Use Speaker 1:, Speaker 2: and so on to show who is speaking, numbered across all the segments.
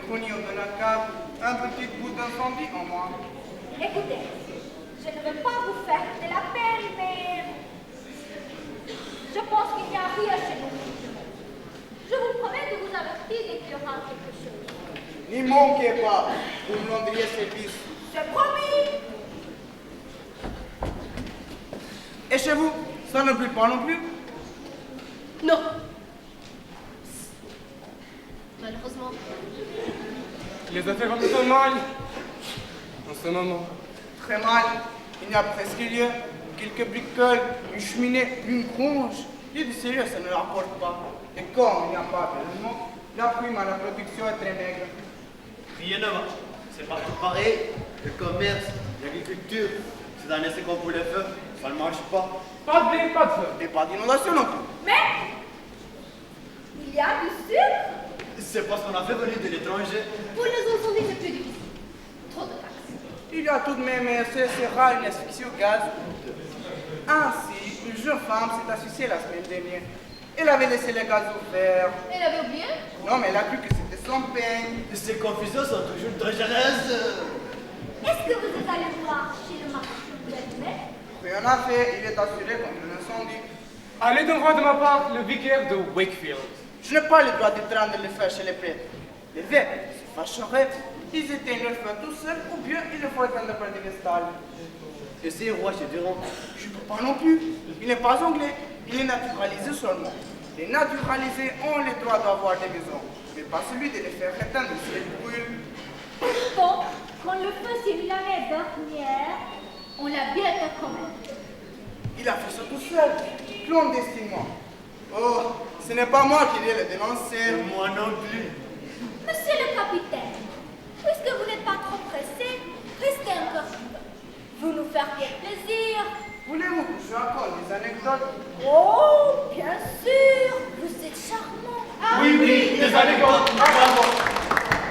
Speaker 1: punir de la cave un petit bout d'incendie en moi.
Speaker 2: Écoutez, je ne veux pas vous faire de la peine, mais je pense qu'il n'y a rien chez nous. Je vous promets de vous avertir dès qu'il y aura quelque chose.
Speaker 1: N'y manquez pas, vous me rendriez service.
Speaker 2: C'est promis.
Speaker 1: Et chez vous, ça ne brûle pas non plus?
Speaker 3: Non. Malheureusement.
Speaker 4: Les affaires vont plutôt mal en ce moment.
Speaker 1: Très mal. Il n'y a presque rien. Quelques bricoles, une cheminée, une gronge. Il du sérieux, ça ne rapporte pas. Et comme il n'y a pas de logement, la prime à la production est très maigre.
Speaker 5: Rien ne va. C'est partout pareil. Le commerce, l'agriculture, c'est un essai qu'on voulait faire. Ça ne marche pas.
Speaker 4: Pas de blé, pas de feu.
Speaker 1: Et pas d'inondation non plus.
Speaker 2: Mais il y a du sucre.
Speaker 5: C'est parce qu'on a fait venir de l'étranger.
Speaker 3: Pour les incendies, c'est plus difficile. Trop de taxes.
Speaker 1: Il y a tout de même c'est rare une asphyxie au gaz. Ainsi, une jeune femme s'est asphyxiée la semaine dernière. Elle avait laissé les gaz ouverts.
Speaker 3: Elle avait oublié?
Speaker 1: Non, mais elle a cru que c'était son peigne.
Speaker 5: Ces confusions sont toujours dangereuses.
Speaker 2: Est-ce que vous êtes allé voir chez le marchand de l'allumet?
Speaker 1: Rien à faire, il est assuré contre l'incendie.
Speaker 4: Allez donc voir de ma part le vicaire de Wakefield.
Speaker 1: Je n'ai pas le droit de prendre le feu chez les prêtres. Les vêtements se fâcheraient. Ils éteignent leur feu tout seuls ou bien il faut attendre par des vestales.
Speaker 5: Et ces rois chez Durand.
Speaker 1: Je ne peux pas non plus. Il n'est pas anglais. Il est naturalisé seulement. Les naturalisés ont le droit d'avoir des maisons, mais pas celui de les faire éteindre si elles brûlent.
Speaker 2: Bon, quand le feu s'est mis l'année dernière, on l'a bien fait quand même.
Speaker 1: Il a fait ça tout seul, clandestinement. Oh, ce n'est pas moi qui vais le dénoncer.
Speaker 5: Moi non plus.
Speaker 2: Monsieur le capitaine, puisque vous n'êtes pas trop pressé, restez encore un peu. Vous nous feriez plaisir.
Speaker 1: Voulez-vous que je raconte des anecdotes?
Speaker 2: Oh, bien sûr, vous êtes charmant. Ah,
Speaker 4: Oui, des anecdotes.
Speaker 5: Bravo.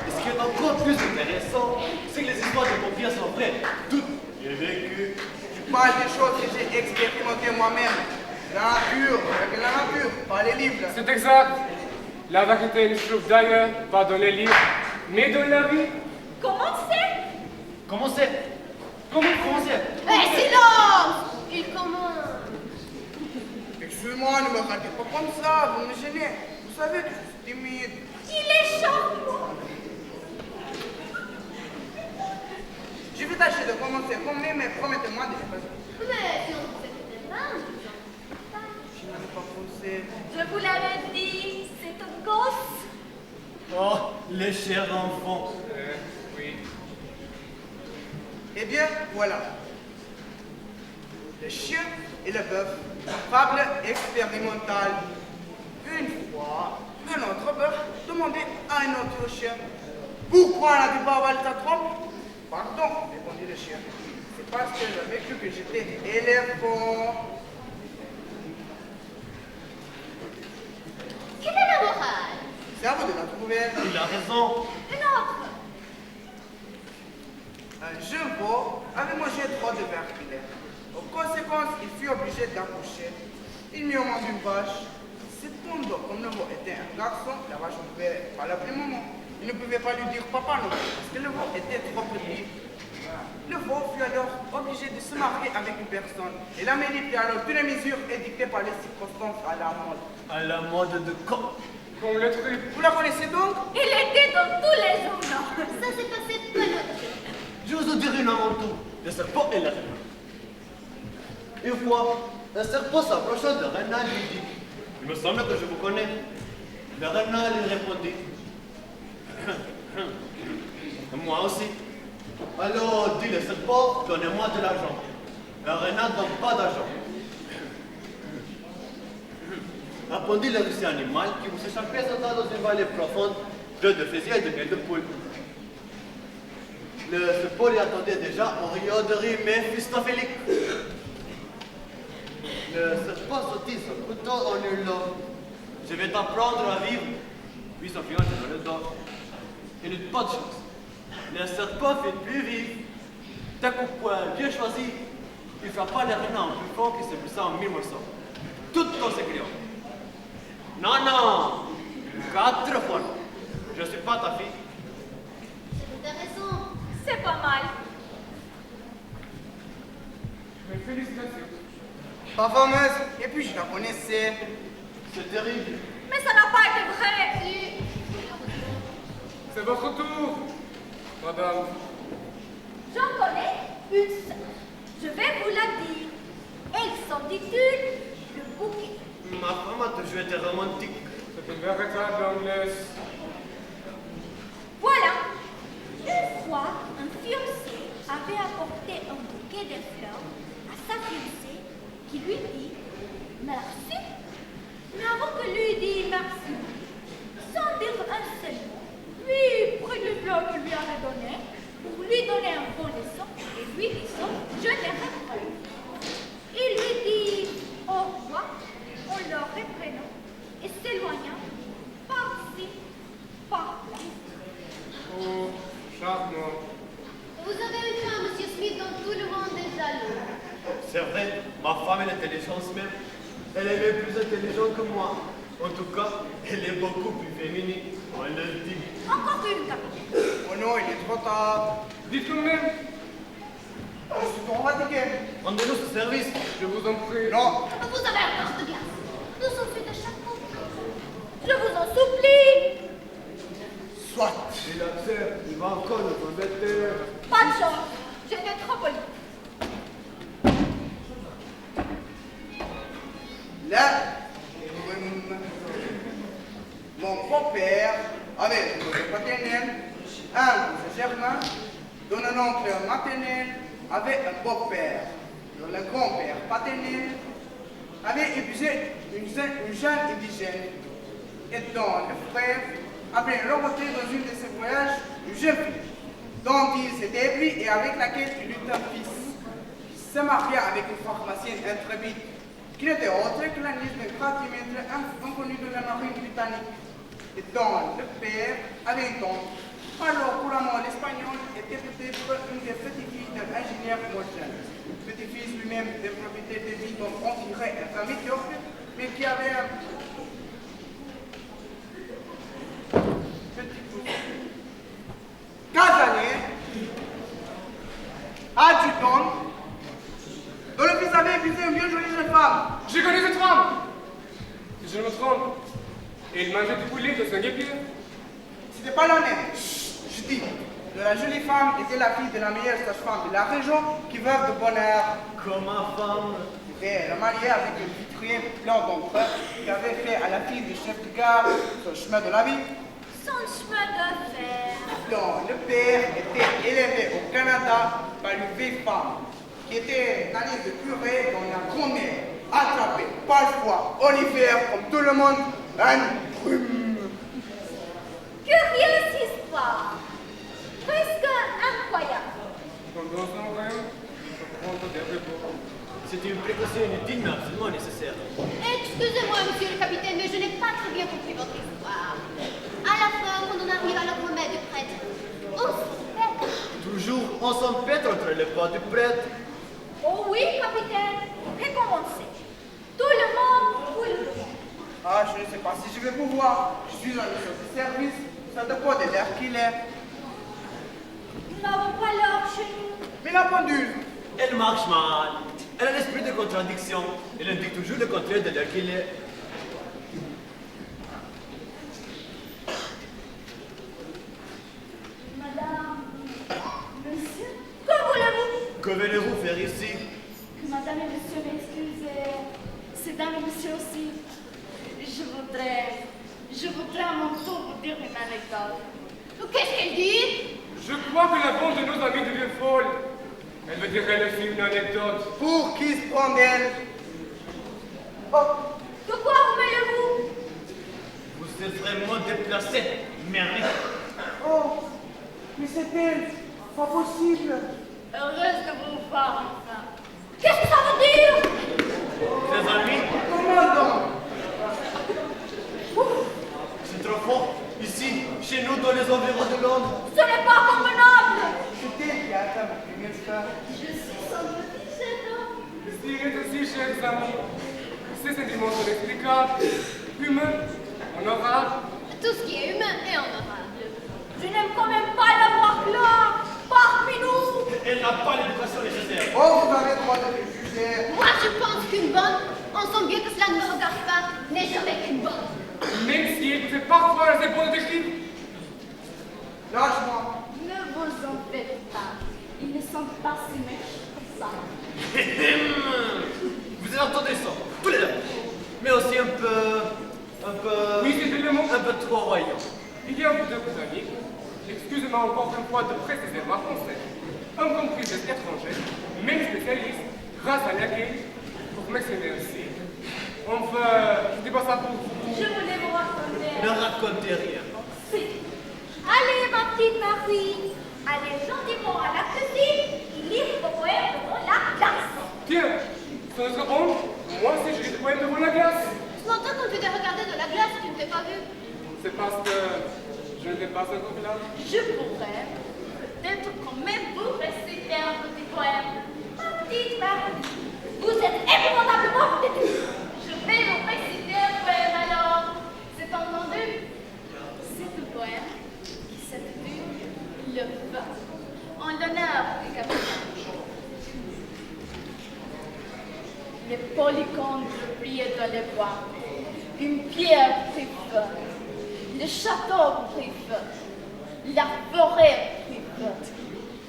Speaker 5: Et ce qui est encore plus intéressant, c'est que les histoires de pompiers sont vraies. Toutes. J'ai vécu.
Speaker 1: Je parle des choses que j'ai expérimentées moi-même. La nature, avec la nature, pas les livres.
Speaker 4: C'est exact. La vérité ne se trouve d'ailleurs, pas dans les livres, mais dans la vie.
Speaker 2: comment c'est?
Speaker 5: Comment c'est? Comment c'est?
Speaker 3: Eh, silence! Il commence.
Speaker 1: Excusez-moi, ne me ratez pas comme ça, vous me gênez. Vous savez que je suis timide.
Speaker 2: Il est charmant.
Speaker 1: Je vais tâcher de commencer comme lui, mais promettez-moi de ne pas.
Speaker 3: Mais si on fait des mains,
Speaker 1: Je n'avais pas pensé.
Speaker 2: Je vous l'avais dit, c'est un gosse.
Speaker 5: Oh, les chers enfants.
Speaker 4: Oui.
Speaker 1: Eh bien, voilà. Le chien et le bœuf, fable expérimentale. Une fois, un autre bœuf demandait à un autre chien, pourquoi n'as-tu pas avalé ta trompe? Pardon, répondit le chien. C'est parce que j'avais cru que j'étais éléphant.
Speaker 3: quelle est la morale?
Speaker 1: C'est à vous de la trouver.
Speaker 5: Il a raison.
Speaker 2: Une autre.
Speaker 1: Un jeune veau avait mangé trop de vermilaire. En conséquence, il fut obligé d'accoucher. Il mit au monde une vache. Cependant, comme le veau était un garçon, la vache ne pouvait pas l'appeler maman. Il ne pouvait pas lui dire papa non plus, parce que le veau était trop petit. Le veau fut alors obligé de se marier avec une personne. Et la mairie prit alors toutes les mesures édictées par les circonstances à la mode.
Speaker 5: À la mode de quand?
Speaker 4: Comme le truc.
Speaker 1: Vous la connaissez donc?
Speaker 2: Il était dans tous les journaux.
Speaker 3: Ça s'est passé peu longtemps.
Speaker 5: Je vous en dirai une avant tout. Le serpent et la reine. Une fois, un serpent s'approcha de Renard et lui dit, il me semble que je vous connais. Le renard lui répondit, moi aussi. Alors dit le serpent, donnez-moi de l'argent. Le renard ne donne pas d'argent. Répondit le rusé animal qui vous s'échappait s'entendre dans une vallée profonde, pleine de fraisiers et de miel de poule. Le serpent lui attendait déjà en riant de rire, mais fistophilique. Le serpent sortit son couteau en hurlant. Je vais t'apprendre à vivre. Puis son fiancé dans le dos. Il n'eut pas de chance. Le serpent fut plus vif. D'un coup de poing bien choisi, il frappa le renard en plus fort qui se blessa en 1000 morceaux. Tout en s'écriant. Non, non, 4 fois. Je ne suis pas ta fille.
Speaker 1: Pas fameuse, et puis je la connaissais.
Speaker 5: C'est terrible.
Speaker 2: Mais ça n'a pas été vrai.
Speaker 4: C'est votre tour, madame.
Speaker 2: J'en connais une seule. Je vais vous la dire. Elle s'intitule Le Bouquet.
Speaker 5: Ma femme a toujours été romantique.
Speaker 4: C'est une véritable anglaise.
Speaker 2: Voilà. Une fois, un fiancé avait apporté un bouquet de fleurs à sa fiancée qui lui dit merci. Mais avant que lui dise merci, sans dire un seul mot, lui prit les fleurs que lui avait données pour lui donner un bon leçon et lui disant je les reprends. Il lui dit au revoir en le reprenant et s'éloignant par-ci, par-là.
Speaker 4: Oh, charmant.
Speaker 3: Vous avez une femme, Monsieur Smith, dont tout le monde est jaloux.
Speaker 5: C'est vrai, ma femme est l'intelligence même. Elle est même plus intelligente que moi. En tout cas, elle est beaucoup plus féminine. On le dit.
Speaker 2: Encore une, capitaine.
Speaker 1: Oh non, il est trop tard.
Speaker 4: Dites tout de même,
Speaker 1: Je suis trop fatigué.
Speaker 5: Rendez-nous ce service.
Speaker 4: je vous en prie.
Speaker 1: Non,
Speaker 3: Vous avez un torse de glace. Nous sommes faits de chapeau.
Speaker 2: Je vous en supplie.
Speaker 1: soit.
Speaker 5: Il accepte, il va encore nous embêter.
Speaker 2: Pas de chance. J'étais trop polie.
Speaker 1: Là, mon grand-père avait un oncle paternel, un cousin germain, dont un oncle maternel avait un beau-père, dont le grand-père paternel avait épousé une jeune indigène, et dont le frère avait rencontré dans une de ses voyages une jeune fille, dont il s'était épris et avec laquelle il eut un fils, qui se maria avec une pharmacienne intrépide, qui n'était autre que la nièce d'un gratimètre inconnu de la marine britannique, et dont le père avait une tante. Alors, couramment, l'espagnol était peut-être une des petites-filles d'un ingénieur moderne, petit-fils lui-même des propriétés de vie dont on dirait un peu médiocre, mais qui avait un petit cousin. Casanier, adjudant, dont le fils avait épousé une bien jolie jeune femme.
Speaker 4: J'ai connu cette femme. Si je ne me trompe, il mangeait du poulet de son guépier.
Speaker 1: C'était pas la même. Je dis, de la jolie femme était la fille de la meilleure sage-femme de la région qui veuve de bonheur.
Speaker 5: Comme ma femme.
Speaker 1: C'était la mariée avec le vitrier plein d'emprunts qui avait fait à la fille du chef de gare son chemin de la vie.
Speaker 2: Son chemin de fer.
Speaker 1: Donc, le père était élevé au Canada par une vieille femme qui était une année de curé dont la grand-mère attrapait parfois en hiver comme tout le monde une brume.
Speaker 2: Curieuse histoire. Presque incroyable.
Speaker 4: Pendant son rêve, je prends des repos.
Speaker 5: C'était une précaution inutile mais absolument nécessaire.
Speaker 3: Excusez-moi, monsieur le capitaine, mais je n'ai pas très bien compris votre histoire. À la fin, quand on arrive à la promesse du prêtre, on s'empêtre.
Speaker 5: Toujours, on s'empête entre les pas du prêtre.
Speaker 2: Oh oui, capitaine. Recommencez. Tout le monde vous le fait.
Speaker 1: Ah, je ne sais pas si je vais pouvoir. Je suis en mission de service. Ça dépend de l'air qu'il est.
Speaker 2: Nous n'avons pas l'heure chez nous.
Speaker 1: Mais la pendule,
Speaker 5: Elle marche mal. Elle a l'esprit de contradiction. Elle indique toujours le contraire de l'air qu'il est.
Speaker 2: Madame, monsieur, que voulez-vous?
Speaker 5: Que venez-vous faire ici?
Speaker 6: Que madame et monsieur m'excusent, c'est dame et monsieur aussi. Je voudrais à mon tour vous dire une anecdote.
Speaker 3: Qu'est-ce qu'elle dit?
Speaker 4: Je crois que la bande de nos amis devient folle. Elle me dirait le film une anecdote.
Speaker 1: pour qui se prend d'elle? Oh,
Speaker 2: De quoi vous mêlez-vous?
Speaker 5: Vous êtes vraiment déplacé, merde.
Speaker 1: oh, mais c'est elle. Pas possible.
Speaker 6: Heureuse de vous voir enfin.
Speaker 2: Qu'est-ce que ça veut dire?
Speaker 5: Ses amis,
Speaker 1: Comment donc?
Speaker 5: c'est trop fort. Ici, chez nous, dans les environs de Londres.
Speaker 2: Ce n'est pas convenable.
Speaker 1: C'est elle qui a atteint ma première star.
Speaker 6: Je suis son petit jeune homme.
Speaker 4: Le style est aussi, chers amis. Ces sentiments sont explicables, humains, honorables.
Speaker 3: Tout ce qui est humain est honorable.
Speaker 2: Je n'aime quand même pas la voir là, parmi nous.
Speaker 5: Elle n'a pas l'éducation nécessaire.
Speaker 1: Oh, vous avez le droit de le juger. c'est...
Speaker 3: Moi, je pense qu'une bonne, on sent bien que cela ne me regarde pas, n'est jamais qu'une bonne.
Speaker 4: Même si elle vous fait parfois les épaules de détective.
Speaker 1: Lâche-moi.
Speaker 6: Ne vous en faites pas. Ils ne sont pas si méchants que ça.
Speaker 5: Vous avez entendu ça, tous les deux. Mais aussi un peu...
Speaker 4: Oui, c'était le mot.
Speaker 5: Un peu trop voyant.
Speaker 4: Il y a un peu de vos amis. Excusez-moi encore une fois de préciser ma français. Un compris des étrangers, même spécialiste, grâce à laquelle, pour m'exprimer ainsi. Enfin, je dis pas ça pour vous.
Speaker 6: Je voulais vous raconter.
Speaker 5: Ne racontez rien.
Speaker 6: Si.
Speaker 2: Allez, ma petite Marie, allez gentiment à la cuisine et lire vos poèmes devant la classe.
Speaker 4: Tiens, sans se répondre, moi aussi je lis des poèmes devant la glace.
Speaker 3: Ce matin, quand tu t'es regardé de la glace, tu ne t'es pas vu.
Speaker 4: C'est parce que je ne l'ai pas encore là.
Speaker 6: Je pourrais peut-être quand même vous réciter un petit poème.
Speaker 2: Ma petite Marie, vous êtes épouvantablement têtue.
Speaker 6: Je vais vous réciter un poème alors. C'est entendu? C'est un poème qui s'intitule Le vin, en l'honneur du capitaine. Les polychondres brillaient dans les bois. Une pierre prit feu. Le château prit feu. La forêt prit feu.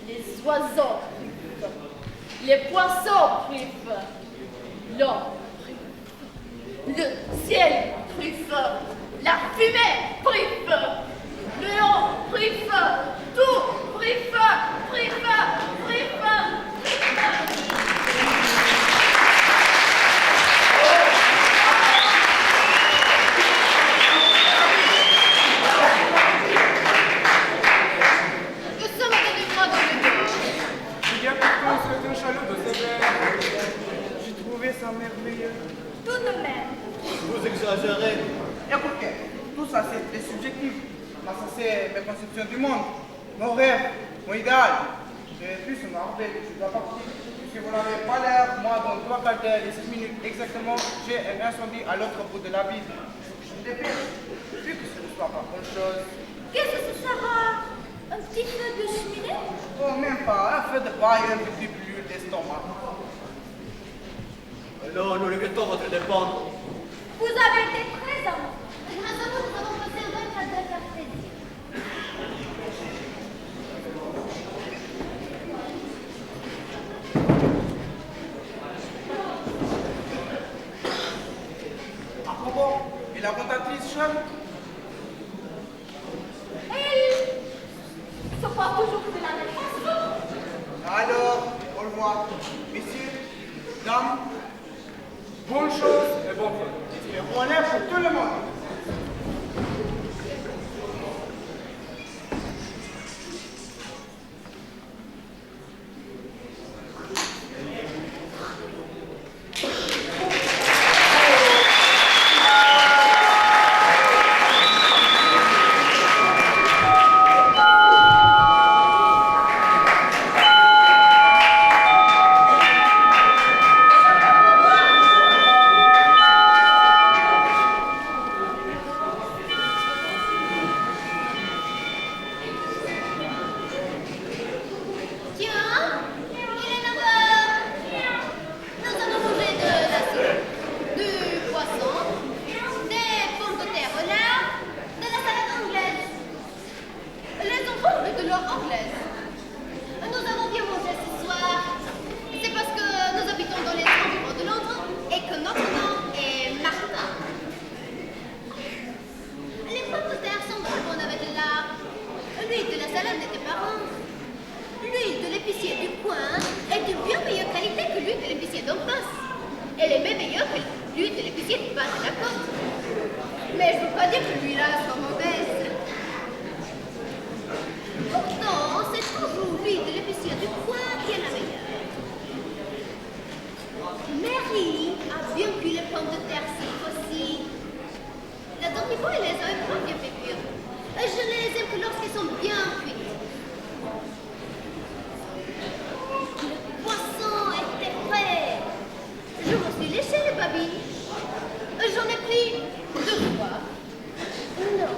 Speaker 6: Les oiseaux prit feu. Les poissons prit feu. L'eau prit feu. Le ciel prit feu. La fumée prit feu. Le haut prit feu. Tout prit feu. Prit feu. Prit feu. Prit feu.
Speaker 3: Que ça m'a donné froid dans le dos.
Speaker 4: Il y a pourtant c'est un chalot de sévère.
Speaker 1: J'ai trouvé ça merveilleux.
Speaker 2: Tout de même.
Speaker 5: Vous exagérez.
Speaker 1: Écoutez, tout ça c'est très subjectif. Moi, ça c'est mes conceptions du monde, mon rêve, mon idéal. Et puis c'est marvel, je dois partir. Puisque vous n'avez pas l'air, moi dans 3 quarts d'heure et 6 minutes exactement, j'ai un incendie à l'autre bout de la ville. Je me dépêche. Vu que ce ne soit pas bonne chose.
Speaker 2: Qu'est-ce que ce sera? Un petit feu de cheminée?
Speaker 1: Oh, même pas, un feu de paille, un petit bleu d'estomac.
Speaker 5: Alors, nous regrettons votre dépendre.
Speaker 2: Vous avez été très amoureux.
Speaker 3: Grâce à vous, nous avons passé un 24 heures à plaisir.
Speaker 1: À propos, et la cantatrice Charles?
Speaker 2: Elle se porte toujours de la même façon.
Speaker 1: Alors, au revoir. Messieurs, dames,
Speaker 4: Bonne chose et bon fun.
Speaker 1: et bonheur pour tout le monde.
Speaker 3: Tiens, il est 9 heures. Nous allons manger de la soupe, du poisson, des pommes de terre au lard, de la salade anglaise. Les enfants veulent de l'or anglaise. Nous avons bien mangé ce soir. C'est parce que nous habitons dans les environs de Londres et que notre nom est Martin. Les pommes de terre sont très bonnes avec le lard. L'huile de la salade n'était pas bonne. L'huile de l'épicier du coin est de bien meilleure qualité que l'huile de l'épicier d'en face. Elle est même meilleure que l'huile de l'épicier du bas de la côte. Mais je ne veux pas dire que l'huile-là soit mauvaise. Pourtant, c'est toujours l'huile de l'épicier du coin qui est la meilleure. Mary a bien cuit les pommes de terre cette fois-ci. La dernière fois, elle les avait pas bien fait cuire. Je ne les aime que lorsqu'elles sont bien cuites. Le poisson était frais. Je m'en suis léché les babines. J'en ai pris 2 fois. Non,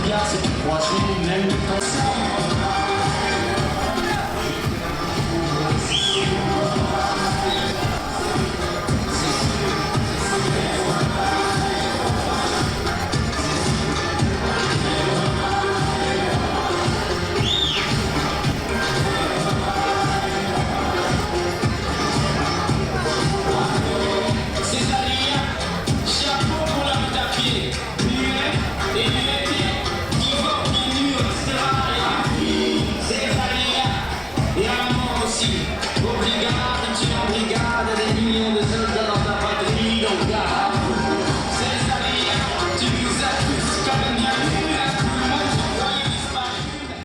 Speaker 7: regardes, c'est tout croisé, même quand ça. Brigade, tu en brigade, des millions de soldats.